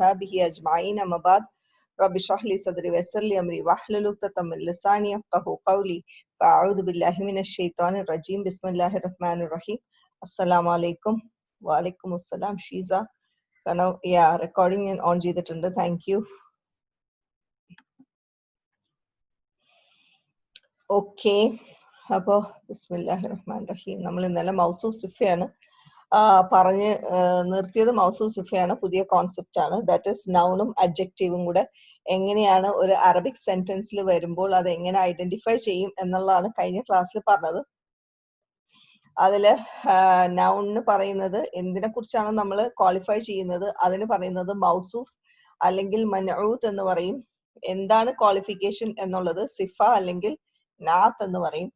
وأصحابه أجمعين أما بعد رب اشرح لي صدري ويسر لي أمري واحلل عقدة من لساني يفقهوا قولي فأعوذ بالله من الشيطان الرجيم بسم الله الرحمن الرحيم السلام عليكم وعليكم السلام ഷീസ കാരണം റെക്കോർഡിംഗ് ഞാൻ ഓൺ ചെയ്തിട്ടുണ്ട്. Thank you. ഓക്കെ, അപ്പോ ബിസ്മില്ലാഹിർ റഹ്മാനിർ റഹീം. നമ്മൾ ഇന്നലെ മൗസൂഫ് സിഫയാണ് പറഞ്ഞ് നിർത്തിയത്. മൗസൂഫ് സിഫയാണ് പുതിയ കോൺസെപ്റ്റ് ആണ്. ദാറ്റ് ഇസ് നൗണും അഡ്ജക്റ്റീവും കൂടെ എങ്ങനെയാണ് ഒരു അറബിക് സെന്റൻസിൽ വരുമ്പോൾ അത് എങ്ങനെ ഐഡന്റിഫൈ ചെയ്യും എന്നുള്ളതാണ് കഴിഞ്ഞ ക്ലാസ്സിൽ പറഞ്ഞത്. അതില് നൗണിന് പറയുന്നത് എന്തിനെ കുറിച്ചാണ് നമ്മൾ ക്വാളിഫൈ ചെയ്യുന്നത്, അതിന് പറയുന്നത് മൗസൂഫ് അല്ലെങ്കിൽ മൻഊത്ത് എന്ന് പറയും. എന്താണ് ക്വാളിഫിക്കേഷൻ എന്നുള്ളത് സിഫ അല്ലെങ്കിൽ നാത്ത് എന്ന് പറയും.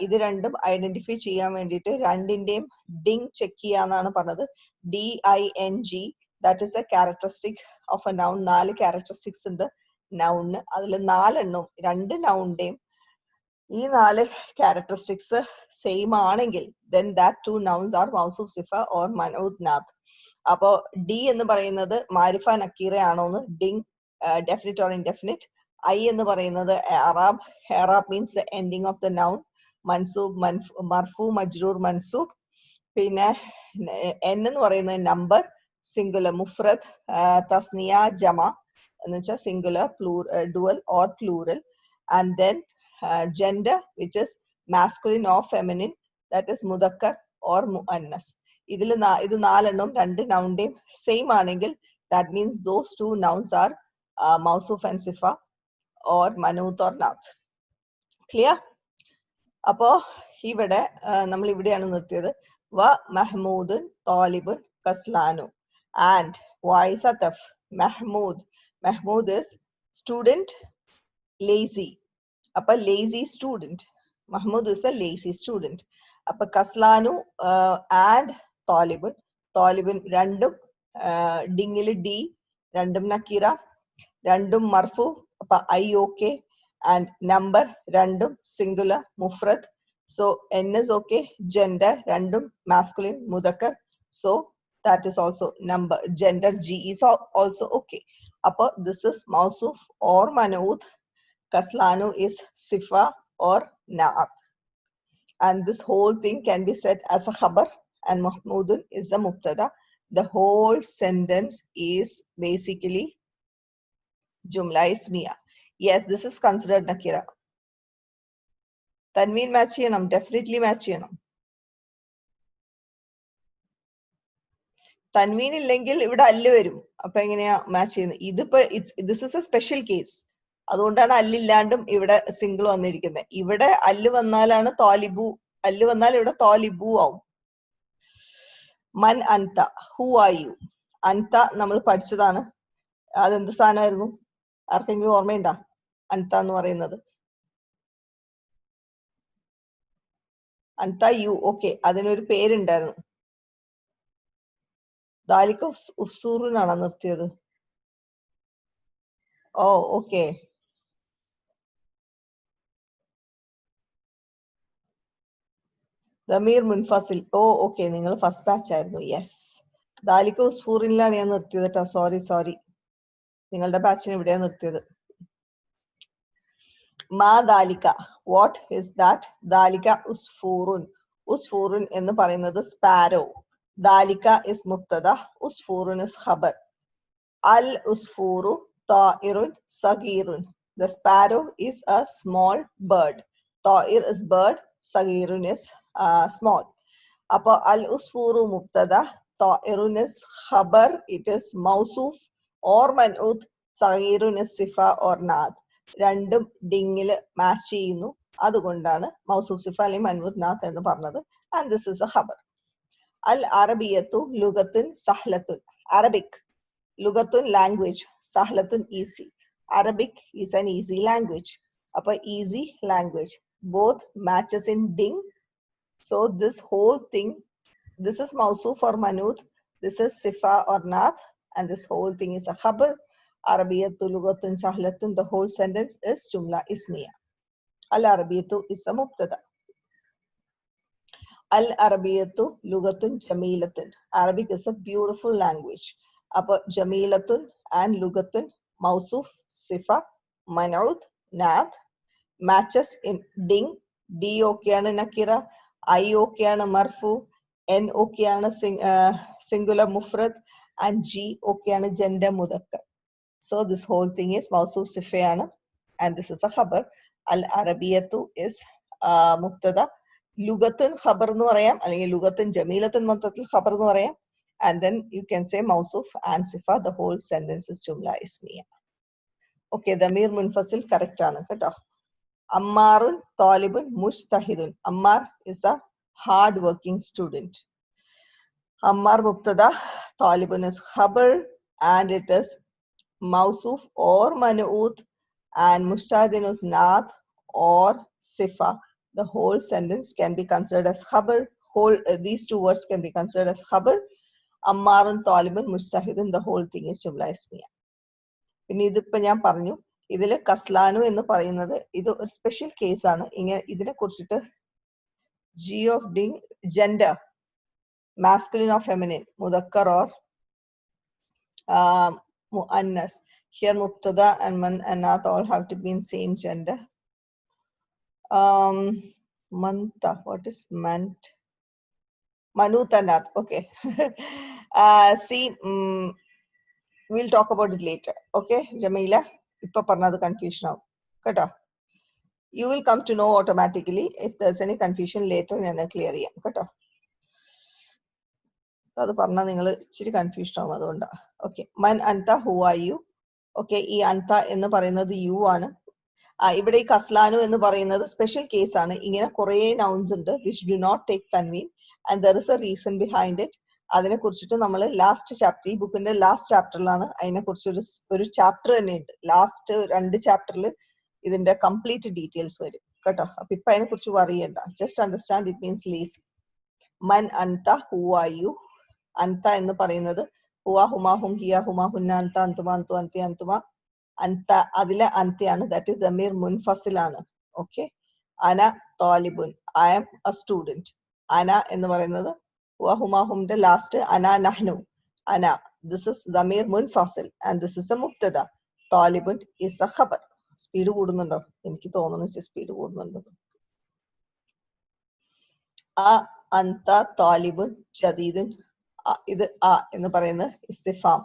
ഇത് രണ്ടും ഐഡന്റിഫൈ ചെയ്യാൻ വേണ്ടിയിട്ട് രണ്ടിന്റെയും ഡിങ് ചെക്ക് ചെയ്യാന്നാണ് പറഞ്ഞത്. DING, that is a characteristic of a noun. 4 characteristics ഉണ്ട് നൗണിന്. അതിൽ 4 എണ്ണവും രണ്ട് നൗണിന്റെയും ഈ 4 ക്യാരക്ടറിസ്റ്റിക്സ് സെയിം ആണെങ്കിൽ then that two nouns are മൗസൂഫ് സിഫ or മൻഊത്ത് നാത്ത്. അപ്പോ ഡി എന്ന് പറയുന്നത് മാരിഫ നക്കീറ ആണോന്ന്, DING definite or indefinite. I എന്ന് പറയുന്നത് അറാബ്. ഹെറാബ് means ending of the noun. മൻസൂബ് മർഫു മജ്റൂർ മൻസൂബ്. പിന്നെ എൻ എന്ന് പറയുന്നത് നമ്പർ, സിംഗുലർ മുഫ്രദ്, തസ്നിയ ജമ എന്ന് വെച്ചാൽ singular, dual or plural. And then gender, which is masculine or feminine, that is മുദക്കർ or മുഅന്നസ്. ഇത് 4 എണ്ണം രണ്ട് നൗണിന്റെയും സെയിം ആണെങ്കിൽ that means those two nouns are മൗസൂഫ് and സിഫ or മനൂത്ത് or നാത്ത്. ക്ലിയർ? അപ്പോ ഇവിടെ നമ്മൾ ഇവിടെയാണ് നിർത്തിയത്. വ മഹ്മൂദുൻ താലിബുൻ കസ്ലാനു. And why is ataf? Mahmood is student, lazy. അപ്പൊ lazy student. Mahmood is a lazy student. അപ്പൊ കസ്ലാനു ആൻഡ് താലിബുൻ രണ്ടും ഡിങ്ങില് ഡി, രണ്ടും നക്കീറ, രണ്ടും മർഫു. അപ്പൊ ഐ ഓക്കെ. ആൻഡ് നമ്പർ രണ്ടും സിംഗുലർ മുഫ്രദ്. So N is okay. Gender രണ്ടും മാസ്കുലിൻ മുദക്കർ. So that is also number. Gender G is also okay. അപ്പൊ ദിസ് ഇസ് മൗസൂഫ് ഓർ മനൂത്ത്. Kaslanu is sifa or naat, and this whole thing can be said as a khabar and mahmudun is a mubtada. The whole sentence is basically jumla ismiya. Yes, this is considered nakira. Tanween match cheyanam, definitely match cheyanam. Tanween illengil ivide allu varum. Appo engeneya match cheyyunnu? Idipo this is a special case. അതുകൊണ്ടാണ് അല്ലില്ലാണ്ടും ഇവിടെ single വന്നിരിക്കുന്നത്. ഇവിടെ അല്ല് വന്നാലാണ് താലിബു. അല്ല് വന്നാൽ ഇവിടെ താലിബു ആവും. മൻ അൻത, who are you. അൻത നമ്മൾ പഠിച്ചതാണ്. അതെന്ത് സാധനമായിരുന്നു? ആർക്കെങ്കിലും ഓർമ്മയുണ്ടാ അൻത എന്ന് പറയുന്നത്? അൻത യു. ഓക്കെ, അതിനൊരു പേരുണ്ടായിരുന്നു. ദാലിക ഉഫ്സൂറിനാണോ നിർത്തിയത്? ഓ ഓക്കെ. ദമീർ മുൻഫസിൽ. ഓ ഓക്കെ, നിങ്ങൾ ഫസ്റ്റ് ബാച്ച് ആയിരുന്നു. യെസ്, ദാലിക ഉസ്ഫൂറിലാണ് ഞാൻ നിർത്തിയത് കേട്ടോ. സോറി, നിങ്ങളുടെ ബാച്ചിന് ഇവിടെയാണ് നിർത്തിയത്. മാ ദാലിക, വാട്ട് ഇസ് ദാറ്റ്? ദാലിക ഉസ്ഫൂറുൻ. ഉസ്ഫൂറുൻ എന്ന് പറയുന്നത് സ്പാരോ. ദാലിക ഇസ് മുബ്തദ, ഉസ്ഫൂറുൻ ഇസ് ഖബർ. അൽ ഉസ്ഫൂറു താഇറുൻ സഗീറുൻ. The sparrow is a small bird. Ta'ir is bird, sagirun is small. Appo al usfuru mubtada, ta'irun is khabar, it is mawsuf or man'ut, sagirun is sifa or naat. രണ്ടും ഡിങ്ങിൽ match ചെയ്യുന്നു. അതുകൊണ്ടാണ് മൗസൂഫ് സിഫ അല്ലെങ്കിൽ മൻഊത്ത് നാത്ത് എന്ന് പറഞ്ഞത്. and this is a khabar. al arabiyatu lugatun sahlatun. Arabic lugatun language, sahlatun easy. Arabic is an easy language. Appa easy language, both matches in ding. So this whole thing, this is mawsoof or manooth, this is sifa or nath, and this whole thing is a khabar. Arabiyatu lugatun sahlatun, the whole sentence is jumla ismiya. Al arabiyatu is a mubtada. Al arabiyatu lugatun jamilatun. Arabic is a beautiful language. Apo Jamilatun and Lugatun, Mausuf, Sifa, Man'ud, Nath, matches in ding, D okeana nakira, I okeana marfu, N okeana singular mufrad, and G okeana gender mudakkar. So this whole thing is Mausuf Sifayana, and this is a khabar. Al Arabiyatu is Mubtada. Lugatun khabar nu parayam, അല്ലെങ്കിൽ Lugatun Jamilatun മൊത്തത്തിൽ khabar nu parayam. And then you can say Mausuf and Sifa, the whole sentence is Jumla Ismiya. Okay, Damir Munfasil correct ആണ് കേട്ടോ. Ammarun Talibun Mujtahidun. Ammar is a hard working student. Ammar Mubtada, Talibun is khabar, and it is Mausuf or Man'ut, and Mujtahidun is Nath or Sifa. The whole sentence can be considered as khabar. These two words can be considered as khabar. Ammarun Talibun Mujtahidun, the whole thing is Jumla Ismiya. പിന്നെ ഇതിപ്പോ ഞാൻ പറഞ്ഞു ഇതില് കസ്ലാനു എന്ന് പറയുന്നത് ഇത് ഒരു special case ആണ്. ഇങ്ങനെ ഇതിനെ കുറിച്ചിട്ട് G of Ding gender masculine or feminine, mudakkar or muannas. Here mubtada and man and nath all have to be in same gender. Manta, what is mant? Manuta nath, okay. See, we'll talk about it later, okay? Jamila, ipa parnadu confusion av kata. You will come to know automatically. If there's any confusion later, then I clear it, kata. അത് പറഞ്ഞാൽ നിങ്ങൾ ഇച്ചിരി confusion ആവും, അതുകൊണ്ടാണ്. Okay, മൻ അൻത who are you. Okay, ഈ അൻത എന്ന് പറയുന്നത് യു ആണ്. ഇവിടെ ഈ കസ്ലാനു എന്ന് പറയുന്നത് സ്പെഷ്യൽ കേസ് ആണ്. ഇങ്ങനെ കുറെ നൗൺസ് ഉണ്ട് വിച്ച് ഡു നോട്ട് ടേക്ക് തൻവീൻ, and there is a reason behind it. അതിനെ കുറിച്ചിട്ട് നമ്മൾ ലാസ്റ്റ് ചാപ്റ്റർ, ഈ ബുക്കിന്റെ ലാസ്റ്റ് ചാപ്റ്ററിലാണ് അതിനെ കുറിച്ച് ഒരു ചാപ്റ്റർ തന്നെ ഉണ്ട്. ലാസ്റ്റ് 2 ചാപ്റ്ററിൽ ഇതിന്റെ കംപ്ലീറ്റ് ഡീറ്റെയിൽസ് വരും കേട്ടോ. അപ്പൊ ഇപ്പൊ അതിനെ കുറിച്ച് പറയണ്ട, just understand it means lazy. മൻ അൻത ഹു ആർ യു. അന്ത എന്ന് പറയുന്നത് ഹുവ ഹുമ ഹും ഹിയ ഹുമ ഹുന്ന അന്ത അന്തുമ അന്തു അന്തി അന്തുമ അന്ത, അതിലെ അന്തയാണ്. ദാറ്റ് ഇസ് ദമീർ മുൻഫസിൽ ആണ്. ഓക്കെ, അന താലിബുൻ, ഐ ആം എ സ്റ്റുഡന്റ്. അന എന്ന് പറയുന്നത് ഹുവ ഹുമ ഹുമിന്റെ ലാസ്റ്റ് അന നഹ്നു, അന, ദിസ് ഇസ് ദമീർ മുൻഫസിൽ ആൻഡ് ദിസ് ഇസ് എ മുബ്തദ. താലിബുൻ ഇസ് എ ഖബർ. സ്പീഡ് കൂടുന്നുണ്ടോ? എനിക്ക് തോന്നുന്നു സ്പീഡ് കൂടുന്നുണ്ടോ. അ അന്ത താലിബുൻ ജദീദുൻ. ഇത് അ എന്ന് പറയുന്നത് ഇസ്തിഫാം,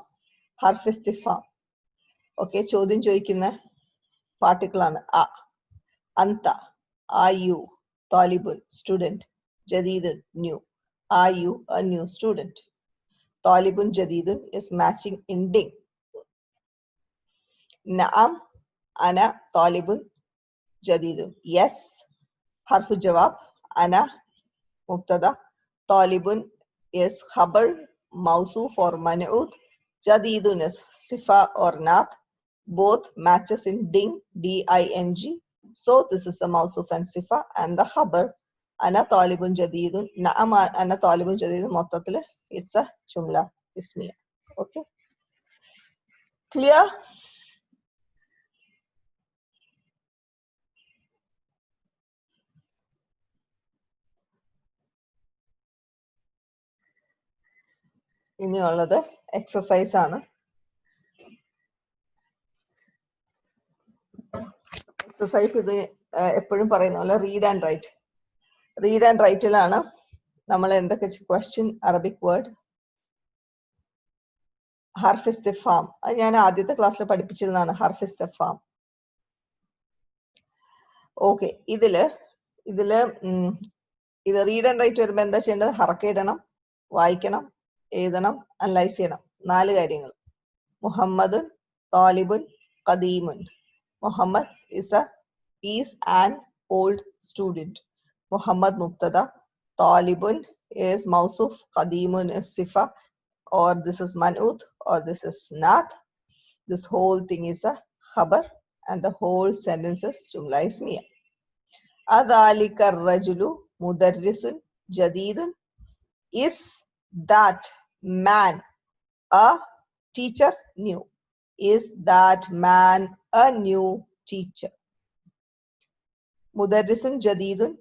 ഹർഫ് ഇസ്തിഫാം. ഓക്കെ, ചോദ്യം ചോദിക്കുന്ന പാർട്ടിക്കിൾ ആണ് അ. അന്ത, ആർ യു. താലിബുൻ, സ്റ്റുഡന്റ്. ജദീദുൻ, new. Are you a new student? താലിബുൻ ജദീദുൻ is matching in ding. നഅം അന താലിബുൻ ജദീദുൻ. yes, ഹർഫ് ജവാബ്. അന മുബ്തദ, താലിബുൻ is khabar, mausuf or man'ut. Jadidun is sifa or nath. Both matches in ding, D-I-N-G. So this is the mausuf and sifa, and the khabar ana talibun jadidun. Na'am ana talibun jadidun mottatil it's a jumla ismiya. Okay, clear? ഇനിയുള്ളത് exercise ആണ്. Exercise ഇത് എപ്പോഴും പറയുന്ന പോലെ read and write. Read and റൈറ്റിലാണ് നമ്മൾ എന്തൊക്കെ question, Arabic word, ഹർഫ് ഇസ്തിഫാം. അത് ഞാൻ ആദ്യത്തെ ക്ലാസ്സിൽ പഠിപ്പിച്ചിരുന്നതാണ്, ഹർഫ് ഇസ്തിഫാം. ഓക്കെ, ഇതില് ഇത് റീഡ് ആൻഡ് റൈറ്റ് വരുമ്പോ എന്താ ചെയ്യേണ്ടത്? ഹറക്ക ഇടണം, വായിക്കണം, എഴുതണം, അനലൈസ് ചെയ്യണം. 4 കാര്യങ്ങൾ. മുഹമ്മദുൻ താലിബുൻ ഖദീമുൻ. Muhammad is an old student. Muhammad mubtada, talibun is mausuf, qadimun is sifa, or this is man'ut, or this is nath. This whole thing is a khabar, and the whole sentence is jumla ismiya. Adhalika ar-rajulu mudarrisun jadidun. Is that man a teacher? New. Is that man a new teacher? മുദരിസുൻ ജദീദുൻ.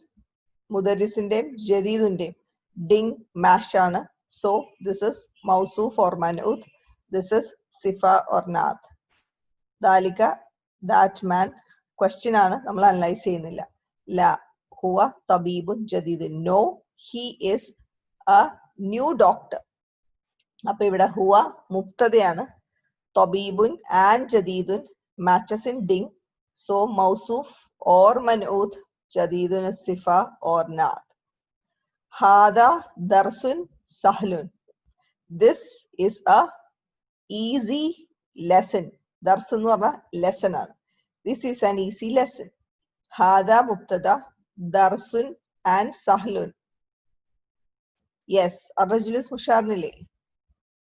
മുദരിസിന്റെയും ജദീദുന്റെയും DING match ആണ്. So this is മൗസൂഫ് or മൻഊത്ത്. This is sifa or naat. Dalika, that man. Question ആണ് നമ്മൾ analyse ചെയ്യുന്നില്ല. La huwa tabibun jadidun. No, he is a new doctor. അപ്പൊ ഇവിടെ ഹുവ മുബ്തദയാണ്, tabibun and jadidun matches in ding. So mausuf or man'ut, jadidun is sifa or naat. Hada darsun sahlun. This is a easy lesson. Dars എന്ന് പറഞ്ഞാൽ lesson ആണ്. This is an easy lesson. Hada mubtada, darsun and sahlun. Yes, ar-rajul is musharniല്ലേ?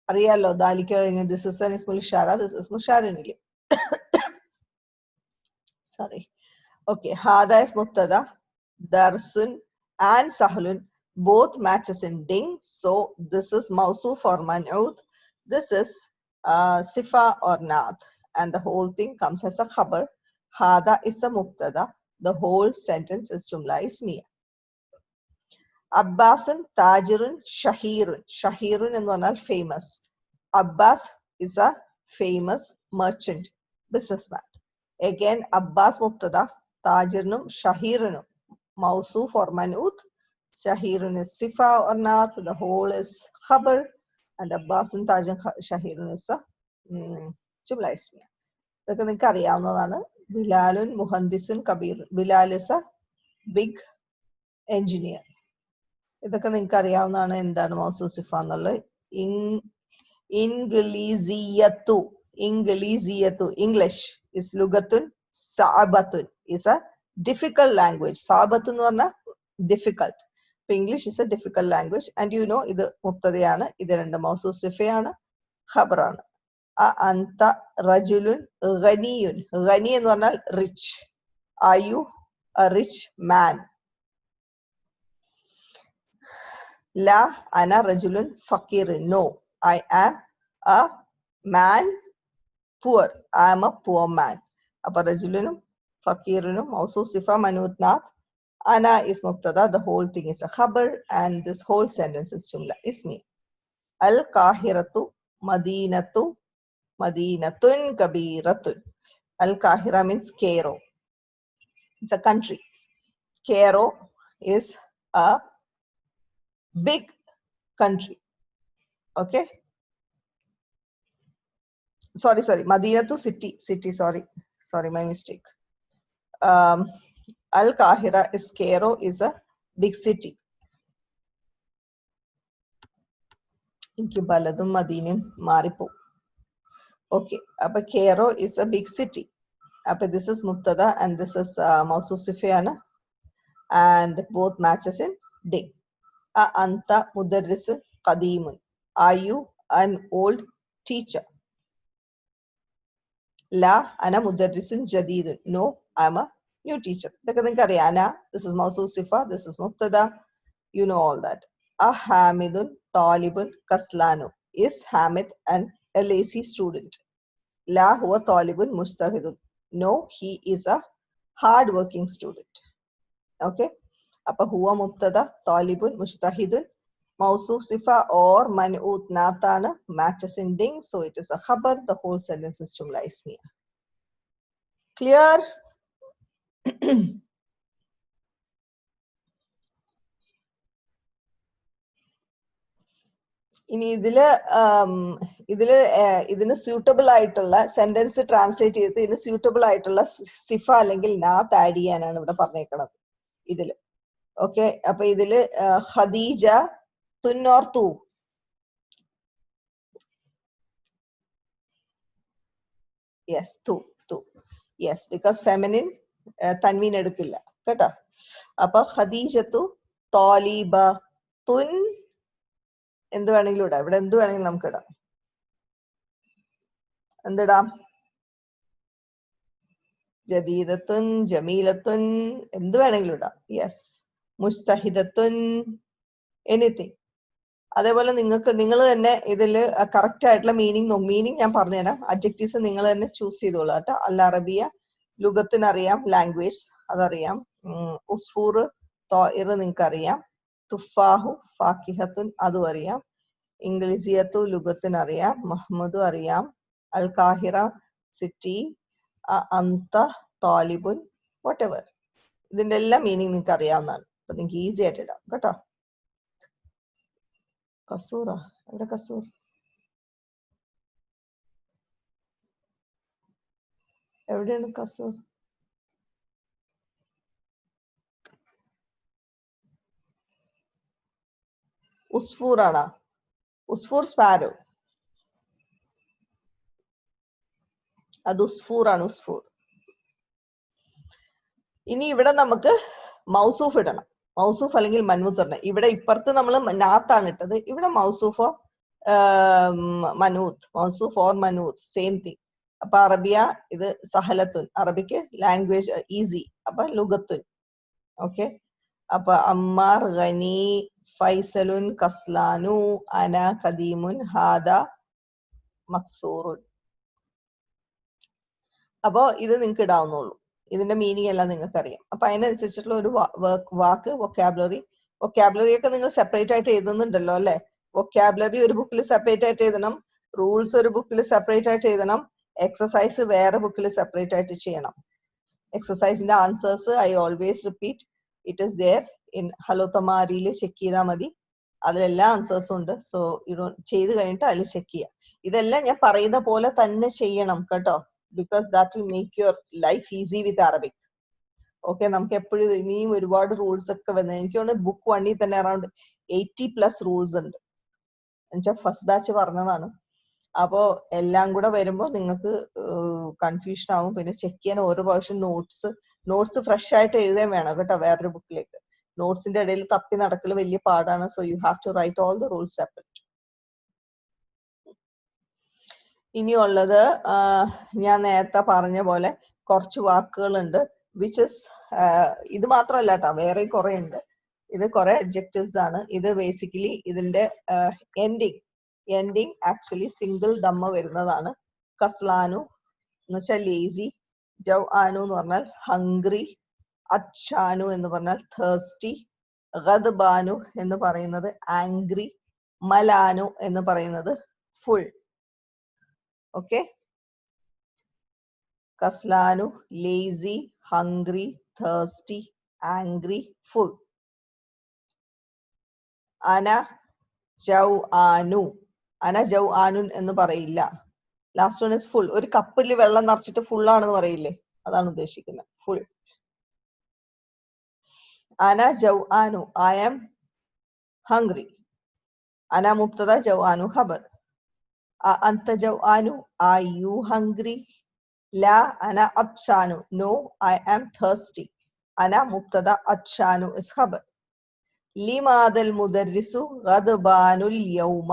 അറിയാലോ, ദാലിക this is an ismul ishara, this is musharniല്ലേ? Sorry. Okay, hada is mubtada, darsun and sahlun both matches in ding. So this is mausuf or man'ut. This is sifa or naat, and the whole thing comes as a khabar. Hada is a mubtada. The whole sentence is jumla ismiya. Abbasun tajirun shahirun. Shahirun എന്ന് പറഞ്ഞാൽ famous. Abbas is a famous merchant, businessman. Again, Abbas mubtada, tajirnum shahirunum mausuf or man'ut. Shahirun is sifa or naat. The whole is khabar. And Abbasun tajirun shahirun is a jumla ismiya. ഇതൊക്കെ നിങ്ങൾക്ക് അറിയാവുന്നതാണ്. ബിലാലുൻ മുഹന്ദിസുൻ കബീറുൻ. Bilal is a big engineer. ഇതൊക്കെ നിങ്ങൾക്ക് അറിയാവുന്നതാണ് എന്താണ് മൗസൂഫ് സിഫ എന്നുള്ളത്. ഇംഗ്ലീസിയത്തു. English is lugatun. സഅബത്തുൻ is a difficult language. സഅബത്ത് എന്ന് പറഞ്ഞാൽ difficult. English is a difficult language. And you know, ഇത് മുബ്തദയാണ്, ഇത് രണ്ട് മൗസൂഫ് സിഫയാണ്, ഖബറാണ്. അന്ത റജുലുൻ ഗനിയുൻ. ഗനി എന്ന് പറഞ്ഞാൽ rich. Are you a rich man? La ana rajulun fakirun. No, I am a man poor. I am a poor man. Appa rajulunum fakirunum mawsuf sifa man'ut naat. Ana is mubtada. The whole thing is a khabar, and this whole sentence is jumla ismi. Al kahiratu madinatu madinatun kabiratun. Al Kahira means Cairo. It's a country. Cairo is a big country. Okay. Sorry. Madina to city. Sorry, my mistake. Al Kahira is Cairo is a big city. Inki baladum Madinim Maripo. Okay. Appa Cairo is a big city. Appa this is mubtada and this is mawsuf sifiyana, and both matches in ding. Anta mudarrisun qadimun. Are you an old teacher? La ana mudarrisun jadidun. No, I am a new teacher. This is mawsuf sifa, this is mubtada. You know all that. Hamidun talibun kaslanu. Is Hamid a lazy student? La huwa talibun mujtahidun. No, he is a hard working student. Okay. Appa huwa mubtada, talibun mujtahidun, mawsuf sifa or man'ut naatana matches in ding. So it is a khabar. The whole sentence is jumla ismiya. Clear? ഇനി ഇതിന് suitable ആയിട്ടുള്ള sentence translate ചെയ്ത് ഇതിന് suitable ആയിട്ടുള്ള സിഫ അല്ലെങ്കിൽ നാത്ത് add ചെയ്യാനാണ് ഇവിടെ പറഞ്ഞേക്കുന്നത് ഇതില്. ഓക്കെ, അപ്പൊ ഇതില് ഖദീജ തുൻ ഓർ തു? യെസ്, തു. യെസ്, ബിക്കോസ് ഫെമിനിൻ തൻവീൻ എടുക്കില്ല കേട്ടോ. അപ്പൊ ഖദീജത്തു താലിബ തുൻ എന്ത് വേണമെങ്കിലും ഇടാം. ഇവിടെ എന്ത് വേണമെങ്കിലും നമുക്ക് ഇടാം. എന്തിടാം? ജദീദത്തുൻ, ജമീലത്തുൻ, എന്ത് വേണമെങ്കിലും ഇടാം. യെസ്, മുസ്തഹിദത്തുൻ, എനിത്തിങ്. അതേപോലെ നിങ്ങൾ തന്നെ ഇതില് കറക്റ്റ് ആയിട്ടുള്ള മീനിങ് ഞാൻ പറഞ്ഞുതരാം. അഡ്ജക്റ്റീവ്സ് നിങ്ങൾ തന്നെ ചൂസ് ചെയ്തോളൂ കേട്ടോ. അൽ അറബിയ ലുഗത്തിന് അറിയാം, ലാംഗ്വേജ് അതറിയാം. ഉസ്ഫൂർ, തോഇർ നിങ്ങൾക്ക് അറിയാം. തുഫാഹു, ഫാക്കിഹത്തുൻ അതും അറിയാം. ഇംഗ്ലീസിയത്തു ലുഗത്തിന് അറിയാം, മുഹമ്മദു അറിയാം, അൽ കാഹിറ സിറ്റി, അന്ത താലിബുൻ, വാട്ട് എവർ. ഇതിന്റെ എല്ലാം മീനിങ് നിങ്ങൾക്ക് അറിയാവുന്നതാണ്. അപ്പൊ നിങ്ങൾക്ക് ഈസി ആയിട്ട് ഇടാം കേട്ടോ. കസൂറ, എവിടെ കസൂർ? എവിടെയാണ് കസൂർ? ഉസ്ഫൂർ ആണോ? ഉസ്ഫൂർ സ്പാരോ, അത് ഉസ്ഫൂർ ആണ്, ഉസ്ഫൂർ. ഇനി ഇവിടെ നമുക്ക് മൗസൂഫ് ഇടണം. മൗസൂഫ് അല്ലെങ്കിൽ മൻവൂത്ത് ഇടണം. ഇവിടെ ഇപ്പുറത്ത് നമ്മൾ നാത്താണ് ഇട്ടത്, ഇവിടെ മൗസൂഫോ മനൂത്ത്, മൗസൂഫ് ഓർ മനൂത്ത്, സെയിം തിങ്. അപ്പൊ അറബിയ ഇത് സഹലത്തുൻ, അറബിക്ക് ലാംഗ്വേജ് ഈസി, അപ്പൊ ലുഗത്തുൻ. ഓക്കെ, അപ്പൊ അമ്മാർ, ഗനി, ഫൈസലുൻ, കസ്ലാനു, അന, ഖദീമുൻ, ഹാദ, മക്സൂറുൻ. അപ്പോ ഇത് നിങ്ങൾക്ക് ഇടാവുന്നുള്ളൂ. ഇതിന്റെ മീനിങ് എല്ലാം നിങ്ങൾക്ക് അറിയാം. അപ്പൊ അതിനനുസരിച്ചിട്ടുള്ള ഒരു വാക്ക്, വൊക്കാബുലറി. വൊക്കാബുലറി ഒക്കെ നിങ്ങൾ സെപ്പറേറ്റ് ആയിട്ട് എഴുതുന്നുണ്ടല്ലോ അല്ലെ? വൊക്കാബുലറി ഒരു ബുക്കിൽ സെപ്പറേറ്റ് ആയിട്ട് എഴുതണം, റൂൾസ് ഒരു ബുക്കിൽ സെപ്പറേറ്റ് ആയിട്ട് എഴുതണം, എക്സസൈസ് വേറെ ബുക്കിൽ സെപ്പറേറ്റ് ആയിട്ട് ചെയ്യണം. എക്സസൈസിന്റെ answers I always repeat, it is there in ഹലോ തമാരിയിൽ ചെക്ക് ചെയ്താൽ മതി. അതിലെല്ലാ ആൻസേഴ്സും ഉണ്ട്. സോ ഇത് ചെയ്ത് കഴിഞ്ഞിട്ട് അതിൽ ചെക്ക് ചെയ്യാം. ഇതെല്ലാം ഞാൻ പറയുന്ന പോലെ തന്നെ ചെയ്യണം കേട്ടോ, because that will make your life easy with Arabic. Okay, നമുക്ക് എപ്പോഴും ഇനിയും ഒരുപാട് റൂൾസ് ഒക്കെ വന്നത്. എനിക്ക് തോന്നുന്നു ബുക്ക് 1 തന്നെ അറൌണ്ട് 80+ റൂൾസ് ഉണ്ട്. എന്നുവെച്ചാൽ ഫസ്റ്റ് ബാച്ച് പറഞ്ഞതാണ്. അപ്പോ എല്ലാം കൂടെ വരുമ്പോൾ നിങ്ങൾക്ക് കൺഫ്യൂഷൻ ആവും. പിന്നെ ചെക്ക് ചെയ്യാൻ ഓരോ പ്രാവശ്യം നോട്ട്സ് ഫ്രഷ് ആയിട്ട് എഴുതാൻ വേണം കേട്ടോ വേറൊരു ബുക്കിലേക്ക്. നോട്ട്സിന്റെ ഇടയിൽ തപ്പി നടക്കൽ വലിയ പാടാണ്. So you have to write all the rules separate. ഇനിയുള്ളത് ഞാൻ നേരത്തെ പറഞ്ഞ പോലെ കുറച്ച് വാക്കുകളുണ്ട്, വിച്ച് ഇസ് ഇത് മാത്രമല്ല കേട്ടോ, വേറെ കുറെ ഉണ്ട്. ഇത് കുറെ അഡ്ജക്റ്റീവ്സ് ആണ്. ഇത് ബേസിക്കലി ഇതിന്റെ എൻഡിങ് ആക്ച്വലി സിംഗിൾ ദമ്മ വരുന്നതാണ്. കസ്ലാനു എന്ന് വെച്ചാൽ ലേസി, ജൗ ആനു എന്ന് പറഞ്ഞാൽ ഹംഗ്രി, അച്ചാനു എന്ന് പറഞ്ഞാൽ തേഴ്സ്റ്റി, ഗദ്ബാനു എന്ന് പറയുന്നത് ആംഗ്രി, മലാനു എന്ന് പറയുന്നത് ഫുൾ. ഓക്കെ, കസ്ലാനു, lazy, hungry, thirsty, angry, full. അന ജൗ ആനു, അന ജൗ ആനുൻ എന്ന് പറയില്ല. Last one is full. ഒരു കപ്പിൽ വെള്ളം നിറച്ചിട്ട് ഫുൾ ആണെന്ന് പറയില്ലേ, അതാണ് ഉദ്ദേശിക്കുന്നത്, ഫുൾ. അന ജൗ ആനു, ഐ ആം ഹംഗ്രി. അന മുബ്തദ, ജൗ ആനു ഖബർ. അന്ത ജൗ ആനു, ആർ യു ഹംഗ്രി? ലാ അന അത്ഷാനു, നോ ഐ ആം തേഴ്സ്റ്റി. അന മുബ്തദ, അത്ഷാനു ഇസ് ഖബർ. ലിമാദൽ മുദർരിസു ഗദ്ബാനുൽ യൗമ.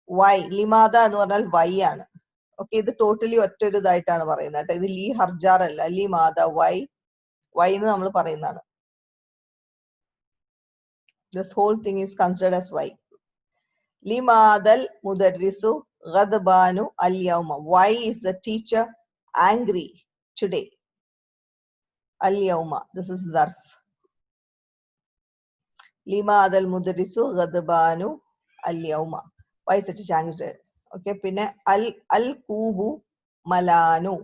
വൈ, ലിമാദ എന്ന് പറഞ്ഞാൽ വൈ ആണ്. ഓക്കെ, ഇത് ടോട്ടലി ഒറ്റൊരു ഇതായിട്ടാണ് പറയുന്നത് കേട്ടോ. ഇത് ലീ ഹർജാർ അല്ല, ലിമാദ, വൈ എന്ന് നമ്മൾ പറയുന്നതാണ്. This whole thing is considered as why. Limadal mudarrisu ghadbanu al-yawma. Why is the teacher angry today? Al-yawma. This is dharf. Limadal mudarrisu ghadbanu al-yawma. Why is the teacher angry today? Okay, പിന്നെ al-kubu malanu.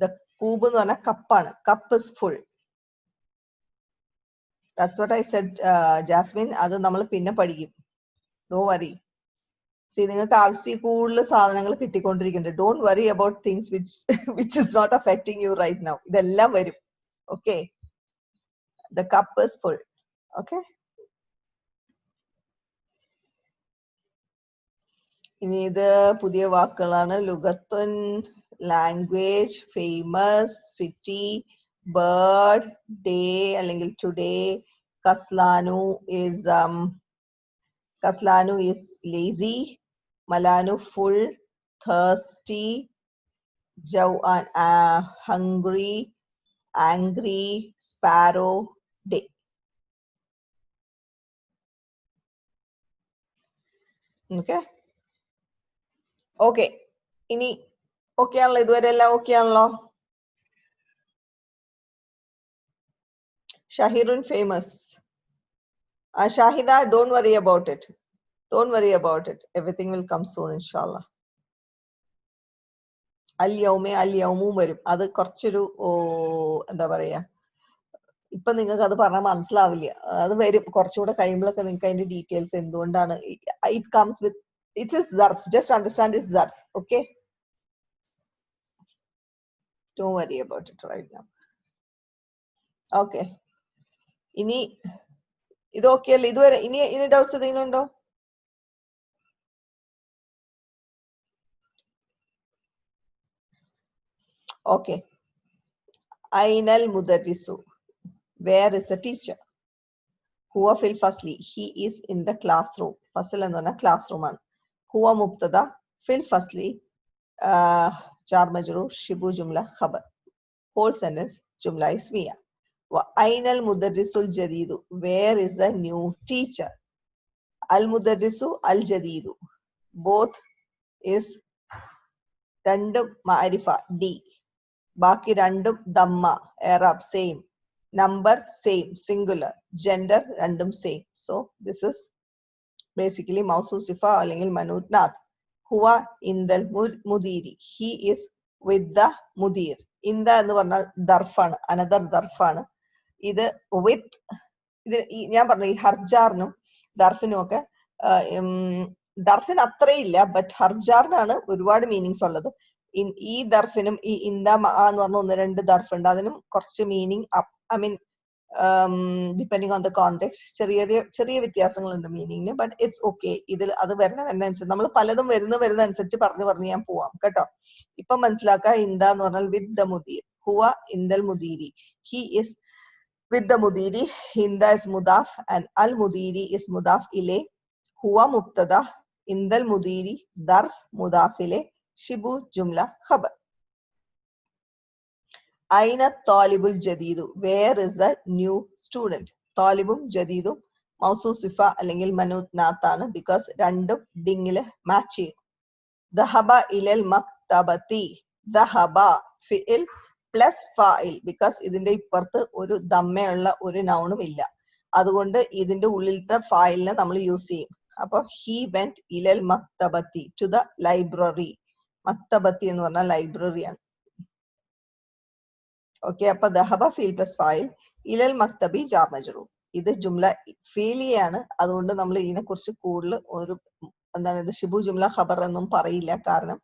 The kubu എന്ന് പറഞ്ഞാൽ കപ്പാണ്. Cup is full. That's what I said, Jasmine. അത് നമ്മൾ പിന്നെ പഠിക്കും. ഡോ worry. നിങ്ങൾക്ക് ആവശ്യം കൂടുതൽ സാധനങ്ങൾ കിട്ടിക്കൊണ്ടിരിക്കുന്നുണ്ട്. Don't worry about things which is not affecting you right now. ഇതെല്ലാം വരും. Okay, the cup is full. Okay, ഇനി ഇത് പുതിയ വാക്കുകളാണ്. ലുഗത്തുൻ, language, famous, city, bird, day അല്ലെങ്കിൽ ടുഡേ. കസ്ലാനു is lazy. Malanu full, thirsty. Jau'an hungry, angry, sparrow, day. Okay. Okay. ഇനി ഓക്കെ ആണല്ലോ? ഇതുവരെ എല്ലാം ഓക്കെ ആണല്ലോ? ഷാഹിറുൻ famous. Shahida, don't worry about it. Don't worry about it. Everything will come soon, inshallah. Al-yawmu varum. അത് കുറച്ചൊരു എന്താ പറയാ, ഇപ്പൊ നിങ്ങൾക്ക് അത് പറഞ്ഞാൽ മനസ്സിലാവില്ല. അത് വരും കുറച്ചുകൂടെ കഴിയുമ്പോഴൊക്കെ നിങ്ങൾക്ക് അതിന്റെ ഡീറ്റെയിൽസ് എന്തുകൊണ്ടാണ്. It comes with, it is zarf. Just understand it's zarf. Okay? Don't worry about it right now. Okay. ഇനി ഇത് ഓക്കെ അല്ലേ? ഇതുവരെ ഇനി ഡൗട്ട്സ് എന്തെങ്കിലും ഉണ്ടോ? Okay. Ainal mudarrisu. Where is the teacher? Huwa fil fasli. He is in the classroom. Fasl എന്ന് പറഞ്ഞാൽ classroom ആണ്. Huwa mubtada fil fasli. Jar majroor shibu jumla khabar. Whole sentence jumla ismiya. Wa ainal mudarrisul jadidu. Where is the new teacher? Al mudarrisu al jadidu. Both is രണ്ടും മാരിഫ D. ബാക്കി രണ്ടും ദമ്മ Arab same. Number same, singular. Gender random same. So this is basically mawsuf sifa അല്ലെങ്കിൽ manut nath. Huwa indal mudiri. He is with the mudir. Inda എന്ന് പറഞ്ഞാൽ ദർഫാണ്, another ദർഫാണ്. ഇത് with, ഇത് ഞാൻ പറഞ്ഞു ഈ ഹർജാറിനും ദർഫിനും ഒക്കെ ദർഫിന് അത്രയില്ല, ബട്ട് ഹർജാറിനാണ് ഒരുപാട് മീനിങ്സ് ഉള്ളത്. ഈ ദർഫിനും ഈ ഇന്ദ എന്ന് പറഞ്ഞ ഒന്ന് രണ്ട് ദർഫ് ഉണ്ട്, അതിനും കുറച്ച് meaning I mean, depending on the context, ചെറിയ വ്യത്യാസങ്ങളുണ്ട് മീനിങ്ങിന്, ബട്ട് ഇറ്റ്സ് ഓക്കെ. ഇതിൽ അത് വരുന്നതനുസരിച്ച് നമ്മൾ പലതും വരുന്ന അനുസരിച്ച് പറഞ്ഞ് ഞാൻ പോവാം കേട്ടോ. ഇപ്പൊ മനസ്സിലാക്കുക, ഇന്ദ എന്ന് പറഞ്ഞാൽ വിത്ത് ദ മുദീർ. ഹുവ ഇന്ദൽ മുദീരി. He is with the mudiri. Inda is mudaf and al mudiri is mudaf ilay. Huwa mubtada, indal mudiri darf mudaf ilay, shibu jumla khabar. Aina talibul jadidu. Where is the new student? Talibum jadidum mawsuf sifa allengil manut nathana because random dingile match ചെയ്യും. Dhahaba ilal maktabati. Dhahaba fi'il plus ഫായിൽ, because ഇതിന്റെ ഇപ്പുറത്ത് ഒരു ദമ്മയുള്ള ഒരു നൗണും ഇല്ല, അതുകൊണ്ട് ഇതിന്റെ ഉള്ളിലത്തെ ഫായിലിനെ നമ്മൾ യൂസ് ചെയ്യും. അപ്പൊ ഹി വെന്റ് ഇലൽ മക്തബത്തി, ടു ദ ലൈബ്രറി. മക്തബത്തി എന്ന് പറഞ്ഞാൽ ലൈബ്രറിയാണ്. ഓക്കെ, അപ്പൊ ദഹബ ഫീൽ പ്ലസ് ഫായിൽ, ഇലൽ മക്തബി ജാർ മജ്റൂർ. ഇത് ജുംല ഫീലിയാണ്, അതുകൊണ്ട് നമ്മൾ ഇതിനെ കുറിച്ച് കൂടുതൽ ഒരു എന്താണ് ഇത് ഷിബു ജുംല ഖബർ എന്നും പറയില്ല, കാരണം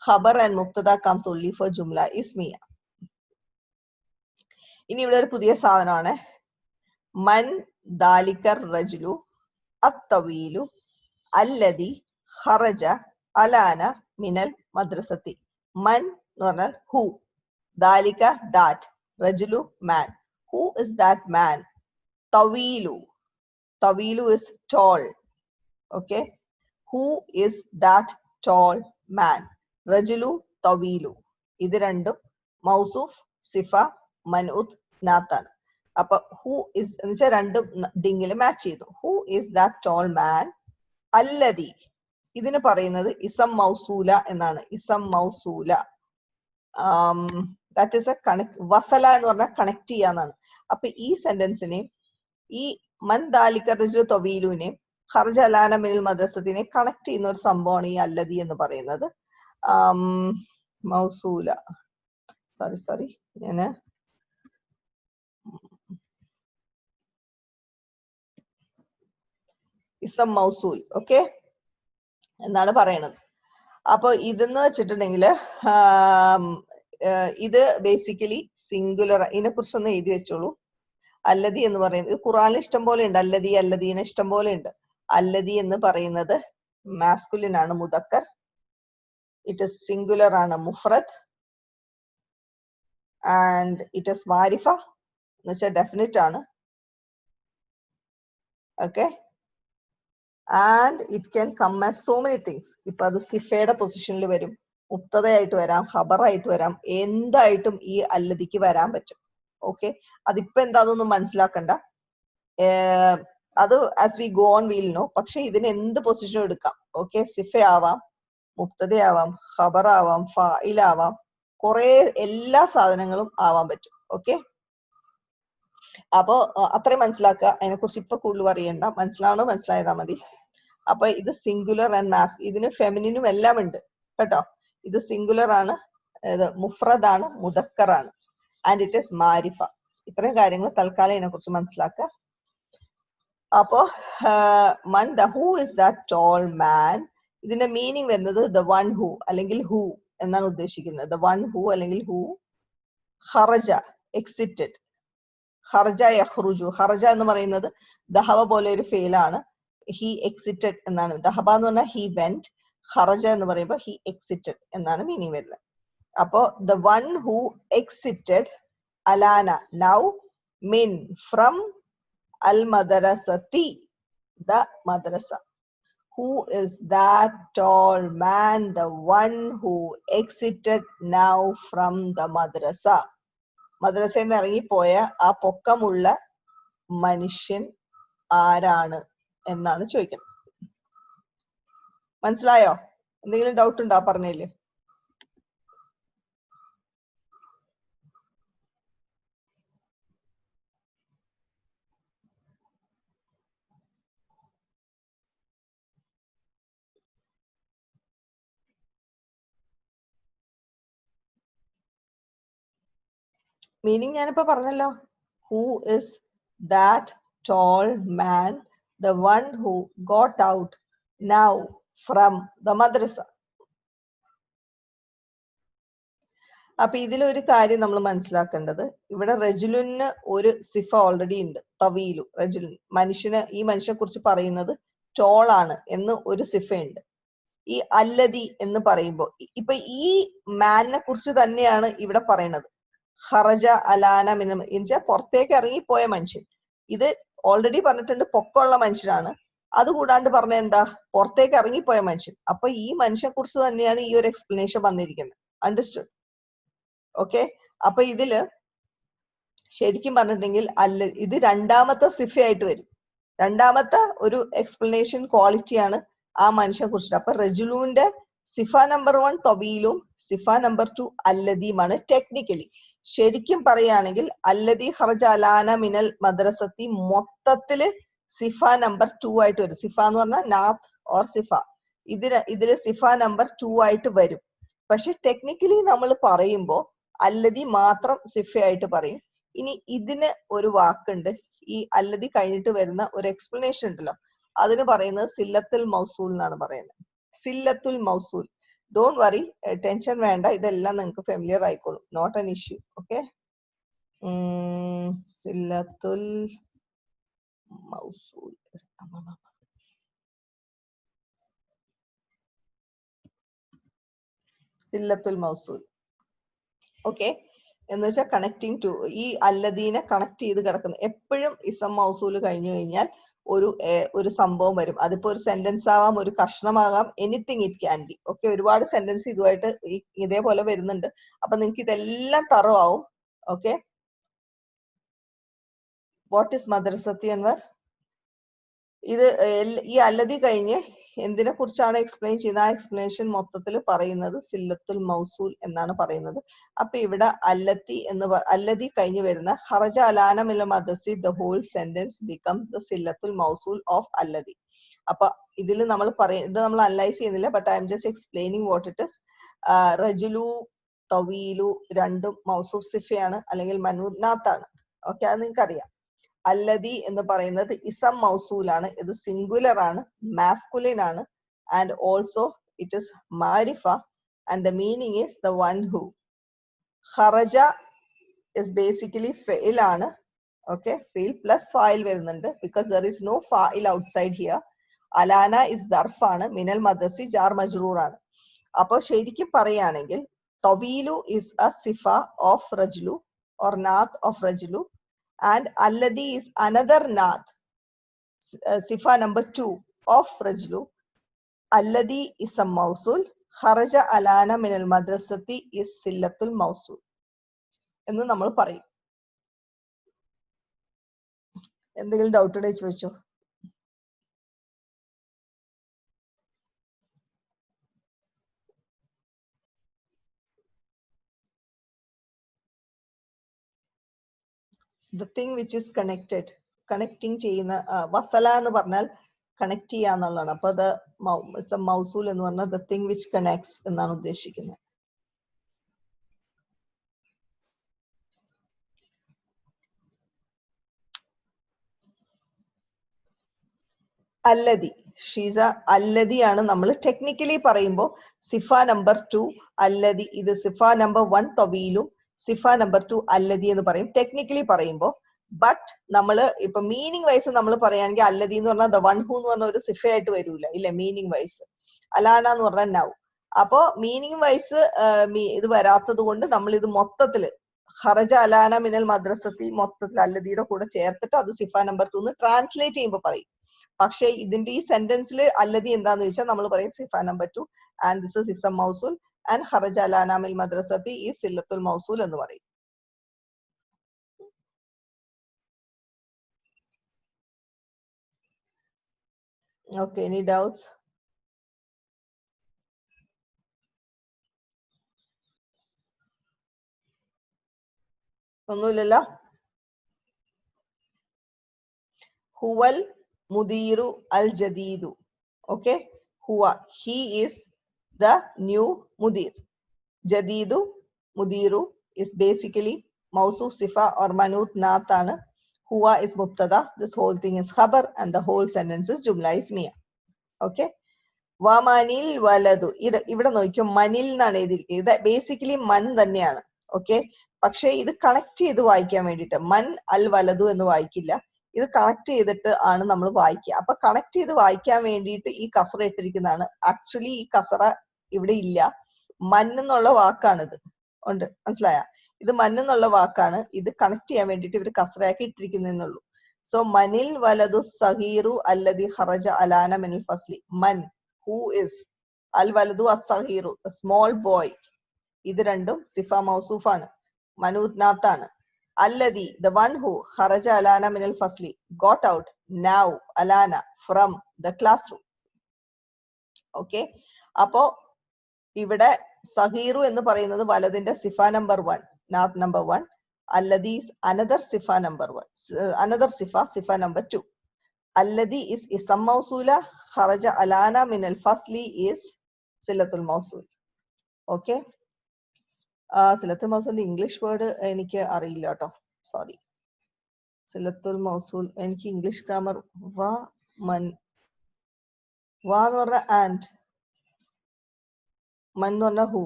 ഖബർ ആൻഡ് മുക്തദ കംസ് ഓൺലി ഫോർ ജുംല ഇസ്മിയ. ഇനി ഇവിടെ ഒരു പുതിയ സാധനമാണ്. മൻ ദാലിക്കർ റജുലു അത്തവീലു അല്ലദി ഖറജ അലാന മിനൽ മദ്രസത്തി. മൻ എന്ന് പറഞ്ഞാൽ ഹു, ദാലിക ദാറ്റ്, റജുലു man. Who is that man? തവീലു. തവീലു is tall. Okay, who is that tall man? റജുലു തവീലു. ഇത് രണ്ടും മൗസൂഫ് സിഫ മൻഉത്ത് നാത്താണ്. അപ്പൊ ഹു ഇസ് എന്ന് വെച്ചാൽ രണ്ടും ഡിങ്ങില് മാച്ച് ചെയ്തു. Who is that tall man. അല്ലദി, ഇതിന് പറയുന്നത് ഇസം മൗസൂല എന്നാണ്. ഇസം മൗസൂല ദാറ്റ് ഇസ് എ കണക്ട്. വസല എന്ന് പറഞ്ഞാൽ കണക്ട് ചെയ്യാന്നാണ്. അപ്പൊ ഈ സെന്റൻസിനെ, ഈ മൻ ദാലിക റജുലു തവീലുവിനെ ഖറജ അലാന മിനൽ മദ്രസത്തിനെ കണക്ട് ചെയ്യുന്ന ഒരു സംഭവമാണ് ഈ അല്ലദി എന്ന് പറയുന്നത്. മൗസൂല, സോറി ഞാന് ഇസം മൗസൂൽ, ഓക്കെ എന്നാണ് പറയണത്. അപ്പൊ ഇതെന്ന് വെച്ചിട്ടുണ്ടെങ്കിൽ ഇത് ബേസിക്കലി സിംഗുലർ. ഇതിനെ കുറിച്ചൊന്ന് എഴുതി വെച്ചോളൂ. അല്ലദി എന്ന് പറയുന്നത് ഖുർആനിൽ ഇഷ്ടം പോലെ ഉണ്ട്. അല്ലദീനെ ഇഷ്ടം പോലെ ഉണ്ട്. അല്ലദി എന്ന് പറയുന്നത് മാസ്കുലിൻ ആണ്, മുദക്കർ. ഇറ്റ് ഇസ് സിംഗുലർ ആണ്, മുഫ്രദ്. ആൻഡ് ഇറ്റ് ഇസ് മാരിഫ എന്ന് വെച്ചാൽ ഡെഫിനിറ്റ് ആണ്. Okay, and it can come as so many things. ഇപ്പൊ അത് സിഫയുടെ പൊസിഷനിൽ വരും, മുബ്തദയായിട്ട് വരാം, ഖബറായിട്ട് വരാം, എന്തായിട്ടും ഈ അല്ലദിക്ക് വരാൻ പറ്റും. ഓക്കെ, അതിപ്പോ എന്താണെന്നൊന്നും മനസ്സിലാക്കണ്ട, അത് as we go on we'll know. പക്ഷെ ഇതിന് എന്ത് പൊസിഷനും എടുക്കാം. ഓക്കെ, സിഫ ആവാം, മുബ്തദയാവാം, ഖബറാവാം, ഫായിലാവാം, കുറെ എല്ലാ സാധനങ്ങളും ആവാൻ പറ്റും. ഓക്കെ, അപ്പോ അത്രയും മനസ്സിലാക്കുക. അതിനെ കുറിച്ച് ഇപ്പൊ കൂടുതൽ അറിയണ്ട, മനസ്സിലായതാ മതി. അപ്പൊ ഇത് സിംഗുലർ ആൻഡ് മാസ്, ഇതിന് ഫെമിനിനും എല്ലാം ഉണ്ട് കേട്ടോ. ഇത് സിംഗുലർ ആണ്, ഇത് മുഫ്രദാണ്, മുദക്കറാണ്, ആൻഡ് ഇറ്റ് ഇസ് മാരിഫ. ഇത്രയും കാര്യങ്ങൾ തൽക്കാലം ഇതിനെ കുറിച്ച് മനസ്സിലാക്കുക. അപ്പോ മൻ ദ who is that tall man, ഇതിന്റെ മീനിങ് വരുന്നത് ദ വൺ ഹൂ അല്ലെങ്കിൽ ഹൂ എന്നാണ് ഉദ്ദേശിക്കുന്നത്. ദ വൺ ഹൂ അല്ലെങ്കിൽ ഹൂ. ഖറജ എക്സിറ്റഡ്, ഖറജ യഖ്റുജു, ഖറജ എന്ന് പറയുന്നത് ദഹബ പോലെ ഒരു ഫെയിലാണ്. ഹി എക്സിറ്റഡ് എന്നാണ്. ദഹബ എന്ന് പറഞ്ഞാൽ ഹി വെന്റ്, ഖറജ എന്ന് പറയുമ്പോൾ ഹി എക്സിറ്റഡ് എന്നാണ് മീനിങ് വരുന്നത്. അപ്പോ the one who exited Alana now മിൻ from al madrasati, the madrasa. Who is that tall man, the one who exited now from the madrasa? മദ്രസയിൽ നിന്ന് ഇറങ്ങിപ്പോയ ആ പൊക്കമുള്ള മനുഷ്യൻ ആരാണ് എന്നാണ് ചോദിക്കുന്നത്. മനസ്സിലായോ? എന്തെങ്കിലും ഡൗട്ട് ഉണ്ടോ പറഞ്ഞില്ലേ? മീനിങ് ഞാനിപ്പോ പറഞ്ഞല്ലോ. Who is that tall man, the one who got out now from the madrasa. അപ്പൊ ഇതിലൊരു കാര്യം നമ്മൾ മനസ്സിലാക്കേണ്ടത്, ഇവിടെ റജുലുന് ഒരു സിഫ ഓൾറെഡി ഉണ്ട്, തവീലു. റജുലുൻ മനുഷ്യന്, ഈ മനുഷ്യനെ കുറിച്ച് പറയുന്നത് ടോൾ ആണ് എന്ന് ഒരു സിഫയുണ്ട്. ഈ അല്ലദി എന്ന് പറയുമ്പോൾ ഇപ്പൊ ഈ മാനിനെ കുറിച്ച് തന്നെയാണ് ഇവിടെ പറയുന്നത്. ഖറജ അലാന മിന എന്നുവെച്ചാൽ പുറത്തേക്ക് ഇറങ്ങിപ്പോയ മനുഷ്യൻ. ഇത് ഓൾറെഡി പറഞ്ഞിട്ടുണ്ട് പൊക്കമുള്ള മനുഷ്യനാണ്. അതുകൂടാണ്ട് പറഞ്ഞ എന്താ, പുറത്തേക്ക് ഇറങ്ങിപ്പോയ മനുഷ്യൻ. അപ്പൊ ഈ മനുഷ്യനെ കുറിച്ച് തന്നെയാണ് ഈ ഒരു എക്സ്പ്ലനേഷൻ വന്നിരിക്കുന്നത്. അണ്ടർസ്റ്റുഡ്? ഓക്കെ. അപ്പൊ ഇതില് ശരിക്കും പറഞ്ഞിട്ടുണ്ടെങ്കിൽ ഇത് രണ്ടാമത്തെ സിഫയായിട്ട് വരും. രണ്ടാമത്തെ ഒരു എക്സ്പ്ലനേഷൻ ക്വാളിറ്റിയാണ് ആ മനുഷ്യനെ കുറിച്ചിട്ട്. അപ്പൊ റജുലുവിന്റെ സിഫ നമ്പർ 1 തൊവീലും സിഫ നമ്പർ 2 അല്ലദീമാണ്. ടെക്നിക്കലി ശരിക്കും പറയുകയാണെങ്കിൽ അല്ലദീ ഖറജ അലാന മിനൽ മദ്രസത്തി മൊത്തത്തില് സിഫ നമ്പർ 2 ആയിട്ട് വരും. സിഫ എന്ന് പറഞ്ഞാൽ നാത്ത് ഓർ സിഫ. ഇതില് സിഫ നമ്പർ 2 ആയിട്ട് വരും. പക്ഷെ ടെക്നിക്കലി നമ്മൾ പറയുമ്പോ അല്ലദി മാത്രം സിഫയായിട്ട് പറയും. ഇനി ഇതിന് ഒരു വാക്കുണ്ട്, ഈ അല്ലദി കഴിഞ്ഞിട്ട് വരുന്ന ഒരു എക്സ്പ്ലനേഷൻ ഉണ്ടല്ലോ, അതിന് പറയുന്നത് സില്ലത്തുൽ മൗസൂൽ എന്നാണ് പറയുന്നത്. സില്ലത്തുൽ മൗസൂൽ. ഡോണ്ട് വറി, ടെൻഷൻ വേണ്ട, ഇതെല്ലാം നിങ്ങൾക്ക് ഫെമിലിയർ ആയിക്കോളും. Not an issue. ഓക്കെ. സില്ലത്തുൽ മൗസൂൽ, സില്ലത്തുൽ മൗസൂൽ. ഓക്കെ. എന്ന് വെച്ചാൽ കണക്ടിങ് ടു, ഈ അല്ലദീനെ കണക്ട് ചെയ്ത് കിടക്കുന്നു. എപ്പോഴും ഇസം മൗസൂൽ കഴിഞ്ഞു കഴിഞ്ഞാൽ ഒരു സംഭവം വരും. അതിപ്പോ ഒരു സെന്റൻസ് ആവാം, ഒരു കഷ്ണമാകാം, anything it can be. Okay. ഒരുപാട് സെന്റൻസ് ഇതുമായിട്ട് ഇതേപോലെ വരുന്നുണ്ട്. അപ്പൊ നിങ്ങൾക്ക് ഇതെല്ലാം തറവാവും. ഓക്കെ. വാട്ട് ഇസ് മദ്രസത്തി അൻവർ? ഇത് ഈ അല്ലദി കഴിഞ്ഞ് എന്തിനെ കുറിച്ചാണ് എക്സ്പ്ലെയിൻ ചെയ്യുന്നത്, ആ എക്സ്പ്ലനേഷൻ മൊത്തത്തിൽ പറയുന്നത് സില്ലത്തുൽ മൗസൂൽ എന്നാണ് പറയുന്നത്. അപ്പൊ ഇവിടെ അല്ലദി കഴിഞ്ഞു വരുന്ന ഖറജ അലാന മിനൽ മദ്രസി, the whole sentence becomes the സില്ലത്തുൽ മൗസൂൽ ഓഫ് അല്ലദി. അപ്പൊ ഇതിൽ നമ്മൾ ഇത് നമ്മൾ അനലൈസ് ചെയ്യുന്നില്ല, but I'm just explaining what it is. റജുലു തവീലു രണ്ടും മൗസൂഫ് സിഫയാണ് അല്ലെങ്കിൽ മനുനാത്താണ്. ഓക്കെ, അത് നിങ്ങൾക്ക് അറിയാം. അല്ലദി എന്ന് പറയുന്നത് ഇസം മൗസൂലാണ്. ഇത് സിംഗുലർ ആണ്, മാസ്കുലിൻ ആണ്, ആൻഡ് ഓൾസോ ഇറ്റ് ഇസ് മാരിഫ, and the meaning is the one who. ഖറജ ഇസ് ബേസിക്കലി ഫെയിൽ ആണ്. ഓക്കെ, ഫെയിൽ പ്ലസ് ഫായിൽ വരുന്നുണ്ട്, ബിക്കോസ് ദർ ഇസ് നോ ഫായിൽ ഔട്ട്സൈഡ് ഹിയർ. അലാന ഇസ് ദർഫ് ആണ്. മിനൽ മദ്രസി ജാർ മജ്റൂർ ആണ്. അപ്പൊ ശരിക്കും പറയുകയാണെങ്കിൽ തവീലു ഇസ് എ സിഫ ഓഫ് റജ്ലു ഓർ നാത്ത് ഓഫ് റജ്ലു, and alladhi is another nath, sifa number 2 of rajlu. Alladhi is a mausul. Kharaja alana min al madrasati is sillatul mausul എന്ന് നമ്മൾ പറയും. എന്തെങ്കിലും ഡൗട്ട് ഉണ്ടെങ്കിൽ ചോദിച്ചോ. The thing which is connected, connecting ചെയ്യുന്ന വസല എന്ന് പറഞ്ഞാൽ കണക്ട് ചെയ്യാന്നുള്ളതാണ്. അപ്പൊ അത് മൗസൂൽ എന്ന് പറഞ്ഞാൽ ദ തിങ് വിച്ച് കണക്ട്സ് എന്നാണ് ഉദ്ദേശിക്കുന്നത്. അല്ലതി, ഷീസ അല്ലതി ആണ് നമ്മൾ ടെക്നിക്കലി പറയുമ്പോൾ സിഫ നമ്പർ 2 അല്ലതി, ഇത് സിഫ നമ്പർ 1 തവീലും സിഫ നമ്പർ 2 അല്ലതി എന്ന് പറയും ടെക്നിക്കലി പറയുമ്പോൾ. ബട്ട് നമ്മള് ഇപ്പൊ മീനിങ് വൈസ് നമ്മൾ പറയുകയാണെങ്കിൽ അല്ലതി എന്ന് പറഞ്ഞാൽ ദ വൺ ഹൂ എന്ന് പറഞ്ഞ ഒരു സിഫയായിട്ട് വരൂല, ഇല്ല മീനിങ് വൈസ്. അലാന എന്ന് പറഞ്ഞാൽ നൗ. അപ്പോ മീനിങ് വൈസ് ഇത് വരാത്തത് കൊണ്ട് നമ്മൾ ഇത് മൊത്തത്തില് ഖറജ അലാന മിനൽ മദ്രസത്തി മൊത്തത്തിൽ അല്ലതിയുടെ കൂടെ ചേർത്തിട്ട് അത് സിഫ നമ്പർ 2 എന്ന് ട്രാൻസ്ലേറ്റ് ചെയ്യുമ്പോൾ പറയും. പക്ഷെ ഇതിന്റെ ഈ സെന്റൻസിൽ അല്ലതി എന്താന്ന് ചോദിച്ചാൽ നമ്മൾ പറയും സിഫ നമ്പർ 2 ആൻഡ് ദിസ് ഇസ് ഇസം മൗസൂൽ ആൻഡ് ഖറജ അലാന മിൽ മദ്രസത്തി ഈ സില്ലത്തുൽ മൗസൂൽ എന്ന് പറയും. Okay, any doubts? ഒന്നുമില്ലല്ലോ. ഹുവൽ മുദീറു അൽ ജദീദു. ഓക്കെ, ഹുവ, he is the new mudir. ജദീദു മുദീറു is basically മൗസൂഫ് സിഫ or manut naat ആണ്. ഹുവ is mubtada, this whole thing is khabar and the whole sentence is jumla ismiya. Okay, വമനിൽ വലതു, ഇവിടെ നോക്കിയോ മനിൽ എന്നാണ് എഴുതിയിരിക്കുന്നത്. ഇത് ബേസിക്കലി മൻ തന്നെയാണ്. ഓക്കെ, പക്ഷെ ഇത് കണക്ട് ചെയ്ത് വായിക്കാൻ വേണ്ടിയിട്ട് മൻ അൽ വലതു എന്ന് വായിക്കില്ല, ഇത് കണക്ട് ചെയ്തിട്ട് ആണ് നമ്മൾ വായിക്കുക. അപ്പൊ കണക്ട് ചെയ്ത് വായിക്കാൻ വേണ്ടിയിട്ട് ഈ കസറ ഇട്ടിരിക്കുന്നതാണ്. ആക്ച്വലി ഈ കസറ ഇവിടെ ഇല്ല, മൻ എന്നുള്ള വാക്കാണിത്. ഉണ്ട്, മനസ്സിലായ? ഇത് മൻ എന്നുള്ള വാക്കാണ്, ഇത് കണക്ട് ചെയ്യാൻ വേണ്ടിയിട്ട് ഇവർ കസറയാക്കി ഇട്ടിരിക്കുന്നുള്ളൂ. സോ മനിൽ വലതു സഹീറു അല്ലദി ഖറജ അലാന മിനൽ ഫസ്ലി. മൻ, who is, അൽ വലതു അസ്സഹീറു സ്മോൾ ബോയ്, ഇത് രണ്ടും സിഫ മൗസൂഫ് ആണ്, മനൂത് നാത്താണ്. അല്ലദി the one who ഖറജ അലാന മിനൽ ഫസ്ലി got out now അലാന from the classroom. ഓക്കെ, അപ്പോ ഇവിടെ സഹീറു എന്ന് പറയുന്നത് വലതിന്റെ സിഫ നമ്പർ 1, നാത്ത് നമ്പർ 1. അല്ലദി അനദർ സിഫ നമ്പർ 1, അനദർ സിഫ number 2. Alladhi is isam mausula, kharaja alana min al-fasli is silatul mausul. Okay, silatul mausul English word എനിക്ക് അറിയില്ല കേട്ടോ, സോറി. സിലത്തുൽ മൗസൂൽ എനിക്ക് ഇംഗ്ലീഷ് ഗ്രാമർ വാ മൻ, വാ എന്ന് പറഞ്ഞ ആൻഡ്, മൻ എന്ന് പറഞ്ഞ ഹു.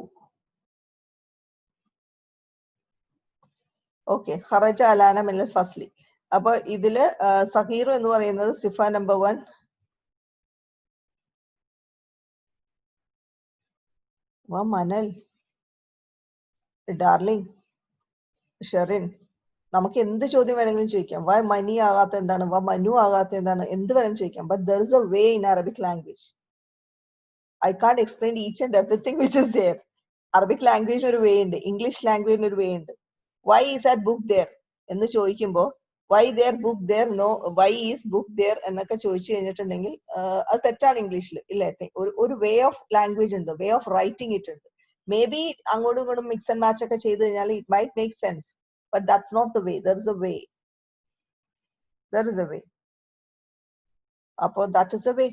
ഓക്കെ, ഖറജ അലാന മിൻ al-fasli. അപ്പൊ ഇതില് സഹീറു എന്ന് പറയുന്നത് സിഫ നമ്പർ 1. വാ മനൽ, ഡാർലിംഗ്, ഷെറിൻ, നമുക്ക് എന്ത് ചോദ്യം വേണമെങ്കിലും ചോദിക്കാം. വാ മനി ആകാത്ത എന്താണ്, വാ മനു ആകാത്ത എന്താണ്, എന്ത് വേണമെങ്കിലും ചോദിക്കാം. But there is a way in Arabic language. I can't explain each and everything which is there. Arabic ലാംഗ്വേജിന് ഒരു വേ ഉണ്ട്, ഇംഗ്ലീഷ് ലാംഗ്വേജിന് ഒരു വേ ഉണ്ട്. Why is that book there എന്ന് ചോദിക്കുമ്പോ why there book there, no why is book there എന്നൊക്കെ ചോദിച്ചു കഴിഞ്ഞിട്ടുണ്ടെങ്കിൽ അത് തെറ്റാണ് ഇംഗ്ലീഷിൽ, ഇല്ലേ? ഒരു വേ ഓഫ് ലാംഗ്വേജ് ഉണ്ട്, വേ ഓഫ് റൈറ്റിംഗ് ഇറ്റ് ഉണ്ട്. മേ ബി അങ്ങോട്ടും ഇങ്ങോട്ടും മിക്സ് ആൻഡ് മാച്ച് ഒക്കെ ചെയ്ത് കഴിഞ്ഞാൽ it might make sense, but that's not the way. There is a way, there is a way. അപ്പോ that is a way.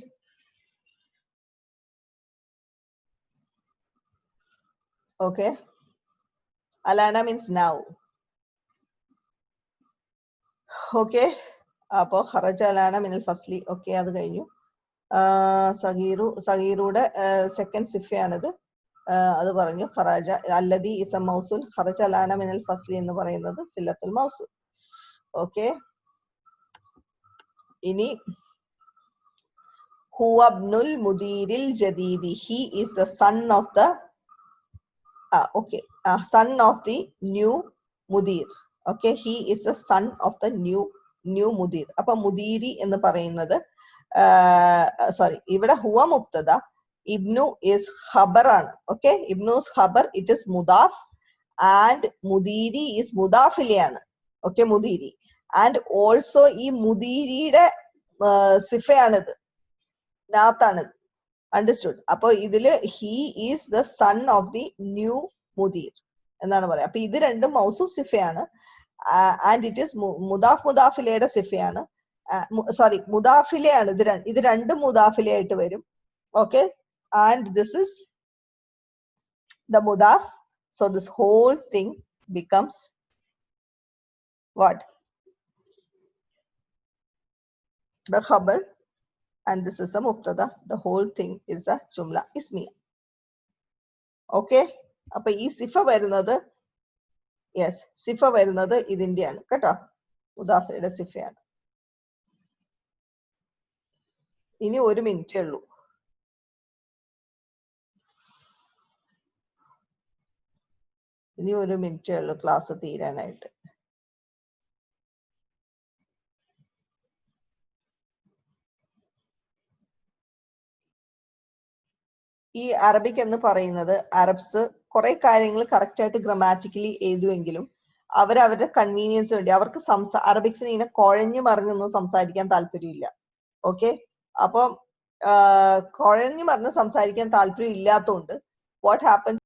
Okay, അലാന means now. Okay, അപ്പോ ഖറജ അലാന മിനൽ ഫസ്ലി. ഓക്കെ, അത് കഴിഞ്ഞു. സഹീറുടെ സെക്കൻഡ് സിഫയാണിത്, അത് പറഞ്ഞു. ഖറജ അല്ലദി ഇസം മൗസൂൽ, ഖറജ അലാന മിനൽ ഫസ്ലി എന്ന് പറയുന്നത് സില്ലത്തുൽ മൗസൂൽ. ഓക്കെ, ഇനി ഹുവ ഇബ്നുൽ മുദീരിൽ ജദീദി, he is the son of the son of the new mudir. Okay, he is a son of the new mudir. അപ്പൊ മുദീരി എന്ന് പറയുന്നത് സോറി, ഇവിടെ ഹുവ മുബ്തദ, ഇബ്നു is ഖബർ ആണ്. ഓക്കെ, ഇബ്നു is ഖബർ, it is മുദാഫ്, and മുദീരി is മുദാഫിലെയാണ്. ഓക്കെ, മുദീരി, and also ഈ മുദീരിയുടെ സിഫയാണിത്, നാത്താണിത്. അണ്ടർസ്റ്റുഡ്? അപ്പൊ ഇതില് he is the son of the new മുദീർ എന്നാണ് പറയാം. അപ്പൊ ഇത് രണ്ടും മൗസൂഫ് സിഫയാണ്, ആൻഡ് ഇറ്റ് ഈസ് മുദാഫ് മുദാഫിലയുടെ സിഫയാണ്. sorry, മുദാഫിലയാണ് ഇത് രണ്ടും മുദാഫിലയായിട്ട് വരും. Okay, and this is the mudaf. So this whole thing becomes what? The khabar, and this is the mubtada. The whole thing is a jumla ismiya. Okay, appo ee sifa varunathu, yes, sifa varunathu idindeyanu ketta, mudafilade sifayanu. ഇനി 1 മിനിറ്റേ ഉള്ളൂ. ഇനി 1 മിനിറ്റേ ഉള്ളൂ class തീരാനായിട്ട്. ഈ Arabic എന്ന് പറയുന്നത് Arabs കുറെ കാര്യങ്ങൾ കറക്റ്റ് ആയിട്ട് ഗ്രാമാറ്റിക്കലി എഴുതുമെങ്കിലും അവരവരുടെ കൺവീനിയൻസ് വേണ്ടി അവർക്ക് അറബിക്സിന് ഇങ്ങനെ കുഴഞ്ഞു മറിഞ്ഞൊന്നും സംസാരിക്കാൻ താല്പര്യമില്ല. ഓക്കെ, അപ്പം കുഴഞ്ഞു മറിഞ്ഞ് സംസാരിക്കാൻ താല്പര്യം ഇല്ലാത്തതുകൊണ്ട് വാട്ട് ഹാപ്പൻസ്